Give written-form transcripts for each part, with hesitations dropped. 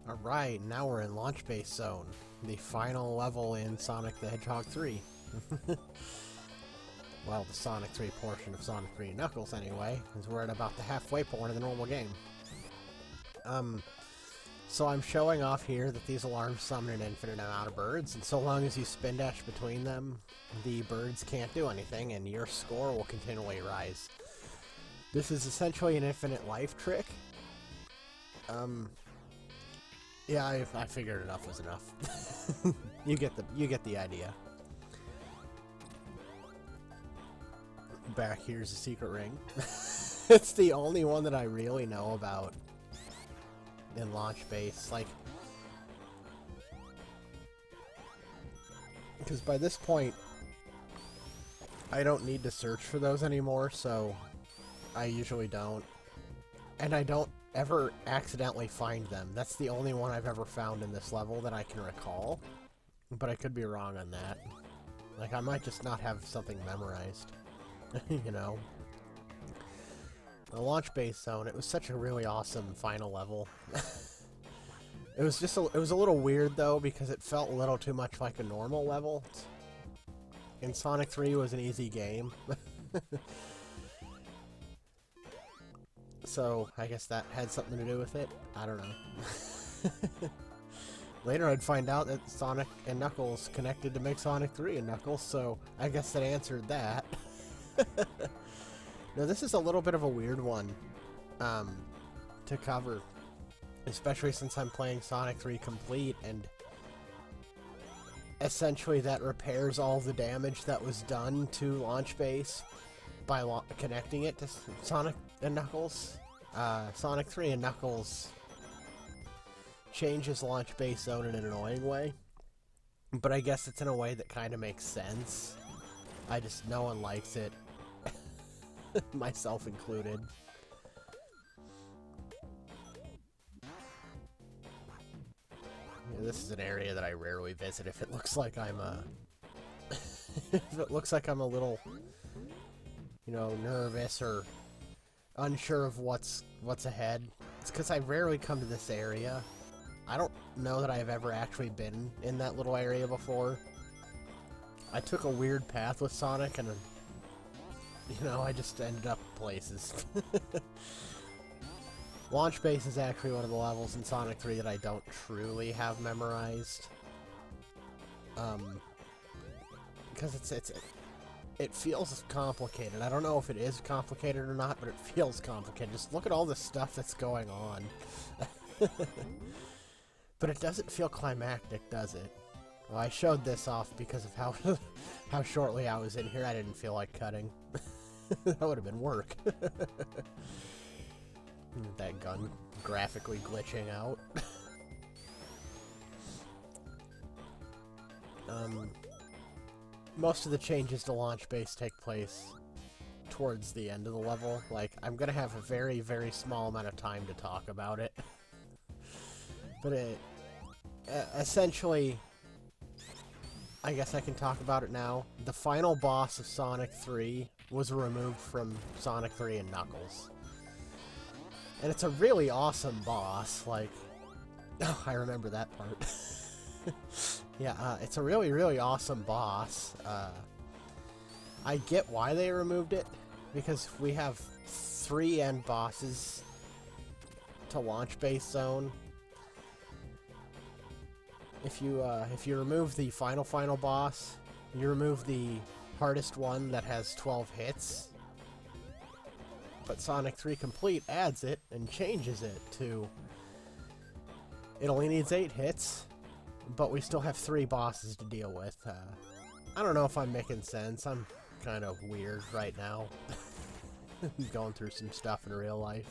Alright, now we're in Launch Base Zone, the final level in Sonic the Hedgehog 3. Well, the Sonic 3 portion of Sonic 3 Knuckles, anyway, as we're at about the halfway point of the normal game. So I'm showing off here that these alarms summon an infinite amount of birds, and so long as you spin dash between them, the birds can't do anything, and your score will continually rise. This is essentially an infinite life trick. Yeah, I figured enough was enough. You get the idea. Back here's a secret ring. It's the only one that I really know about in Launch Base, like, because by this point I don't need to search for those anymore, so I usually don't, and I don't ever accidentally find them. That's the only one I've ever found in this level that I can recall, but I could be wrong on that. Like, I might just not have something memorized. You know, the Launch Base Zone, it was such a really awesome final level. It was just it was a little weird though, because it felt a little too much like a normal level. In Sonic 3 was an easy game. So I guess that had something to do with it. I don't know. Later I'd find out that Sonic and Knuckles connected to make Sonic 3 and Knuckles, so I guess that answered that. Now this is a little bit of a weird one to cover, especially since I'm playing Sonic 3 Complete, and essentially that repairs all the damage that was done to Launch Base by connecting it to Sonic and Knuckles. Sonic 3 and Knuckles changes Launch Base Zone in an annoying way, but I guess it's in a way that kind of makes sense. No one likes it. Myself included. Yeah, this is an area that I rarely visit if it looks like I'm if it looks like I'm a little, you know, nervous or unsure of what's ahead. It's because I rarely come to this area. I don't know that I've ever actually been in that little area before. I took a weird path with Sonic and, you know, I just ended up places. Launch Base is actually one of the levels in Sonic 3 that I don't truly have memorized. Because it feels complicated. I don't know if it is complicated or not, but it feels complicated. Just look at all the stuff that's going on. But it doesn't feel climactic, does it? Well, I showed this off because of how shortly I was in here. I didn't feel like cutting. That would have been work. That gun graphically glitching out. Most of the changes to Launch Base take place towards the end of the level. Like, I'm gonna have a very, very small amount of time to talk about it. But essentially, I guess I can talk about it now. The final boss of Sonic 3 was removed from Sonic 3 and Knuckles. And it's a really awesome boss, like... Oh, I remember that part. Yeah, it's a really, really awesome boss. I get why they removed it, because we have 3 end bosses to Launch Base Zone. If you remove the final boss, you remove the hardest one that has 12 hits. But Sonic 3 Complete adds it and changes it to... It only needs 8 hits, but we still have 3 bosses to deal with. I don't know if I'm making sense. I'm kind of weird right now. Going through some stuff in real life.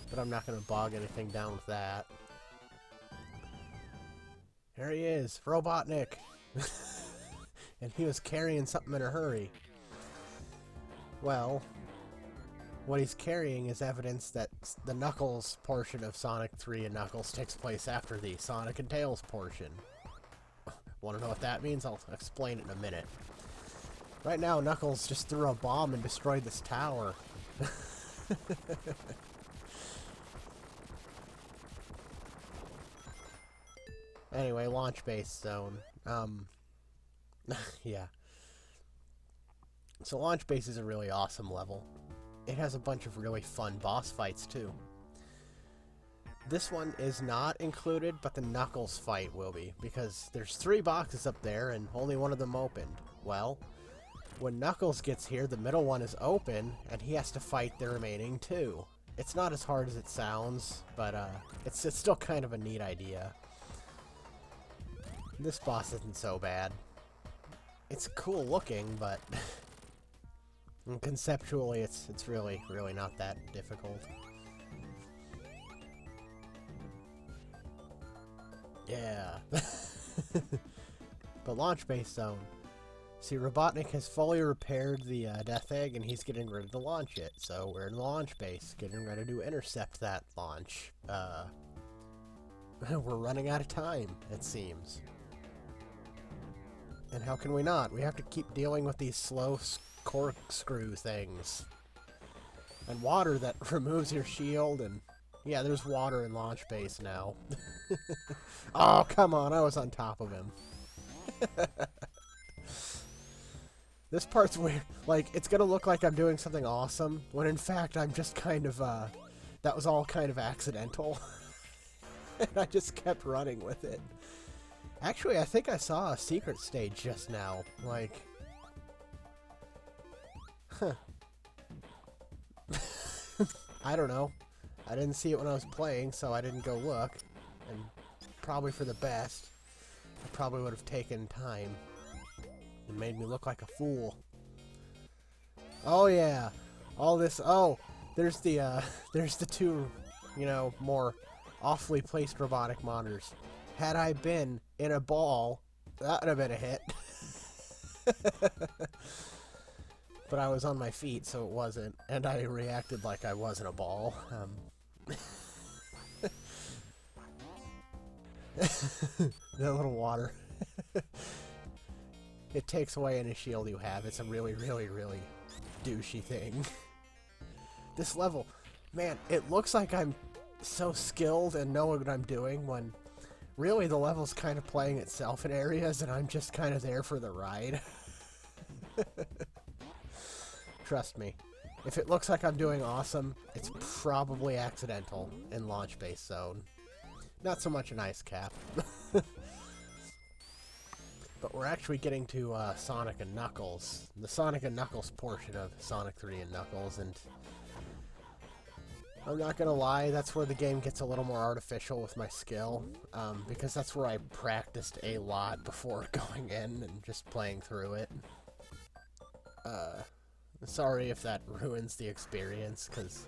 But I'm not going to bog anything down with that. There he is, Robotnik! And he was carrying something in a hurry. Well, what he's carrying is evidence that the Knuckles portion of Sonic 3 and Knuckles takes place after the Sonic and Tails portion. Want to know what that means? I'll explain it in a minute. Right now, Knuckles just threw a bomb and destroyed this tower. Anyway, launch base zone. Yeah. So launch base is a really awesome level. It has a bunch of really fun boss fights, too. This one is not included, but the Knuckles fight will be, because there's 3 boxes up there and only one of them opened. Well, when Knuckles gets here, the middle one is open, and he has to fight the remaining 2. It's not as hard as it sounds, but it's still kind of a neat idea. This boss isn't so bad. It's cool looking, but conceptually it's really not that difficult. Yeah. But launch base zone. See, Robotnik has fully repaired the Death Egg, and he's getting ready to launch it. So we're in the launch base, getting ready to intercept that launch. We're running out of time, it seems. And how can we not? We have to keep dealing with these slow corkscrew things. And water that removes your shield, and yeah, there's water in launch base now. Oh, come on, I was on top of him. This part's weird. Like, it's gonna look like I'm doing something awesome, when in fact I'm just kind of, that was all kind of accidental. And I just kept running with it. Actually, I think I saw a secret stage just now. Like, huh. I don't know. I didn't see it when I was playing, so I didn't go look. And probably for the best. I probably would have taken time. It made me look like a fool. Oh yeah. All this, oh, there's the 2, you know, more awfully placed robotic monitors. Had I been in a ball, that would have been a hit. But I was on my feet, so it wasn't. And I reacted like I wasn't a ball. That little water. It takes away any shield you have. It's a really douchey thing. This level, man, it looks like I'm so skilled and know what I'm doing when really the level's kind of playing itself in areas and I'm just kind of there for the ride. Trust me. If it looks like I'm doing awesome, it's probably accidental in launch base zone. Not so much an ice cap. But we're actually getting to Sonic and Knuckles. The Sonic and Knuckles portion of Sonic 3 and Knuckles, and I'm not gonna lie, that's where the game gets a little more artificial with my skill, because that's where I practiced a lot before going in and just playing through it. Sorry if that ruins the experience, because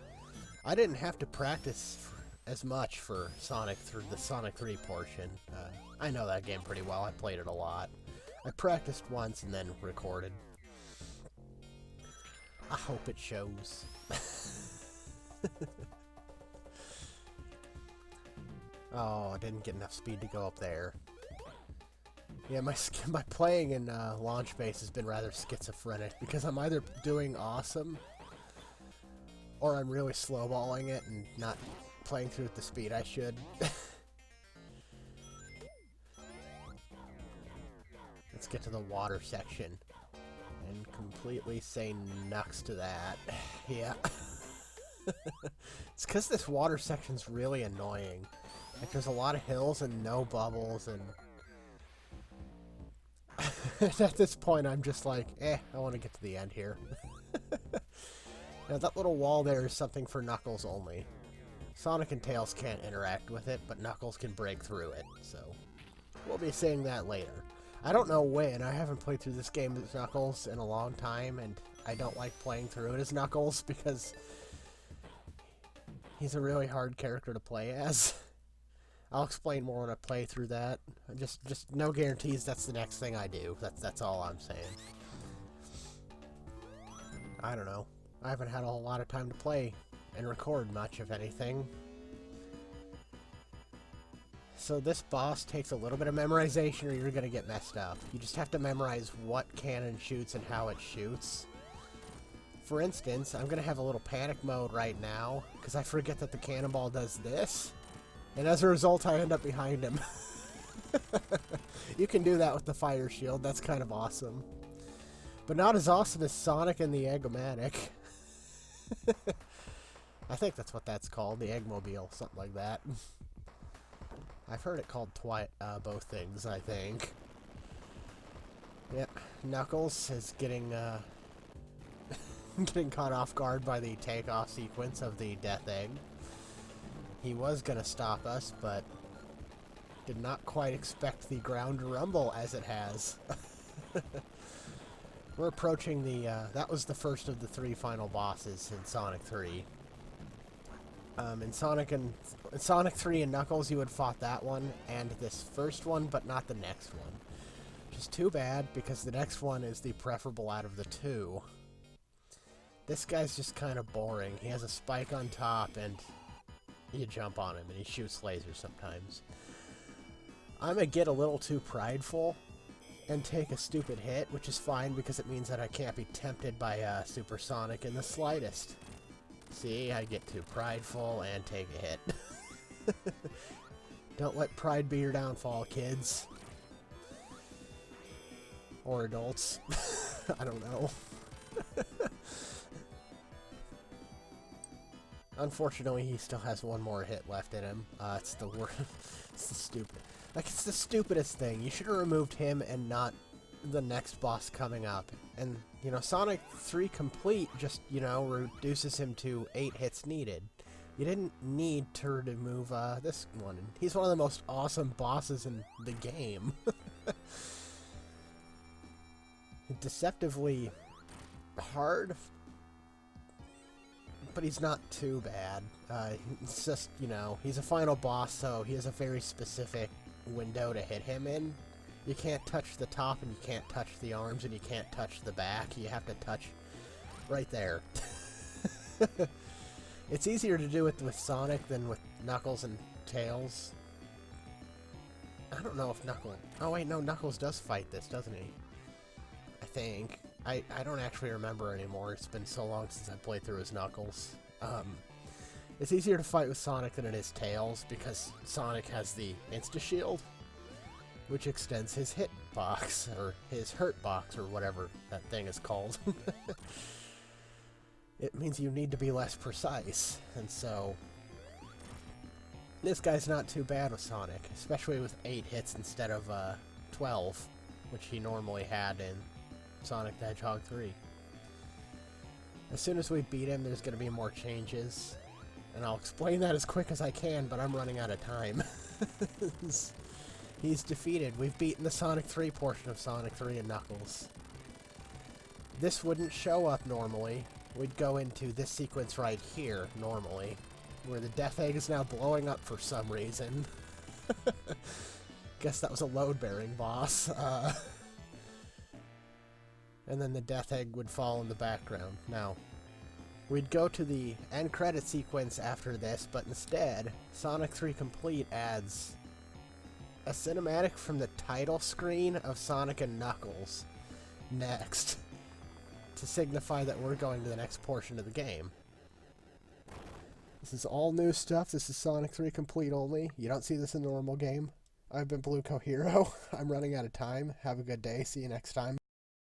I didn't have to practice as much for Sonic through the Sonic 3 portion. I know that game pretty well. I played it a lot. I practiced once and then recorded. I hope it shows. Oh, I didn't get enough speed to go up there. Yeah, my playing in launch base has been rather schizophrenic, because I'm either doing awesome or I'm really slowballing it and not playing through at the speed I should. Let's get to the water section and completely say nux to that. Yeah. It's because this water section's really annoying. Like, there's a lot of hills and no bubbles, and at this point I'm just like, I want to get to the end here. Now, that little wall there is something for Knuckles only. Sonic and Tails can't interact with it, but Knuckles can break through it, so we'll be seeing that later. I don't know when. I haven't played through this game as Knuckles in a long time, and I don't like playing through it as Knuckles because he's a really hard character to play as. I'll explain more when I play through that. Just no guarantees that's the next thing I do. That's all I'm saying. I don't know. I haven't had a whole lot of time to play and record much, if anything. So this boss takes a little bit of memorization or you're gonna get messed up. You just have to memorize what cannon shoots and how it shoots. For instance, I'm gonna have a little panic mode right now, because I forget that the cannonball does this. And as a result, I end up behind him. You can do that with the fire shield. That's kind of awesome. But not as awesome as Sonic and the Egg-O-Matic. I think that's what that's called, the Eggmobile, something like that. I've heard it called both things, I think. Yep, Knuckles is getting getting caught off guard by the takeoff sequence of the Death Egg. He was gonna stop us, but did not quite expect the ground rumble as it has. We're approaching the, that was the first of the 3 final bosses in Sonic 3. In Sonic 3 and Knuckles, you had fought that one and this first one, but not the next one. Which is too bad, because the next one is the preferable out of the 2. This guy's just kind of boring. He has a spike on top, and you jump on him, and he shoots lasers sometimes. I'm gonna get a little too prideful and take a stupid hit, which is fine, because it means that I can't be tempted by Supersonic in the slightest. See, I get too prideful and take a hit. Don't let pride be your downfall, kids. Or adults. I don't know. Unfortunately, he still has one more hit left in him. It's the worst. It's the stupidest thing. You should have removed him and not the next boss coming up. And, you know, Sonic 3 Complete just, you know, reduces him to 8 hits needed. You didn't need to remove this one. He's one of the most awesome bosses in the game. Deceptively hard, but he's not too bad. It's just, you know, he's a final boss, so he has a very specific window to hit him in. You can't touch the top, and you can't touch the arms, and you can't touch the back. You have to touch right there. It's easier to do it with Sonic than with Knuckles and Tails. I don't know if Knuckles... Oh wait, no, Knuckles does fight this, doesn't he? I think. I don't actually remember anymore. It's been so long since I played through as Knuckles. It's easier to fight with Sonic than it is Tails, because Sonic has the Insta-Shield, which extends his hit box, or his hurt box, or whatever that thing is called. It means you need to be less precise, and so this guy's not too bad with Sonic, especially with 8 hits instead of 12, which he normally had in Sonic the Hedgehog 3. As soon as we beat him, there's going to be more changes, and I'll explain that as quick as I can, but I'm running out of time. He's defeated. We've beaten the Sonic 3 portion of Sonic 3 and Knuckles. This wouldn't show up normally. We'd go into this sequence right here, normally, where the Death Egg is now blowing up for some reason. Guess that was a load-bearing boss. And then the Death Egg would fall in the background. Now, we'd go to the end credit sequence after this, but instead, Sonic 3 Complete adds a cinematic from the title screen of Sonic and Knuckles next, to signify that we're going to the next portion of the game. This is all new stuff. This is Sonic 3 Complete only. You don't see this in the normal game. I've been Blue Hero. I'm running out of time. Have a good day. See you next time.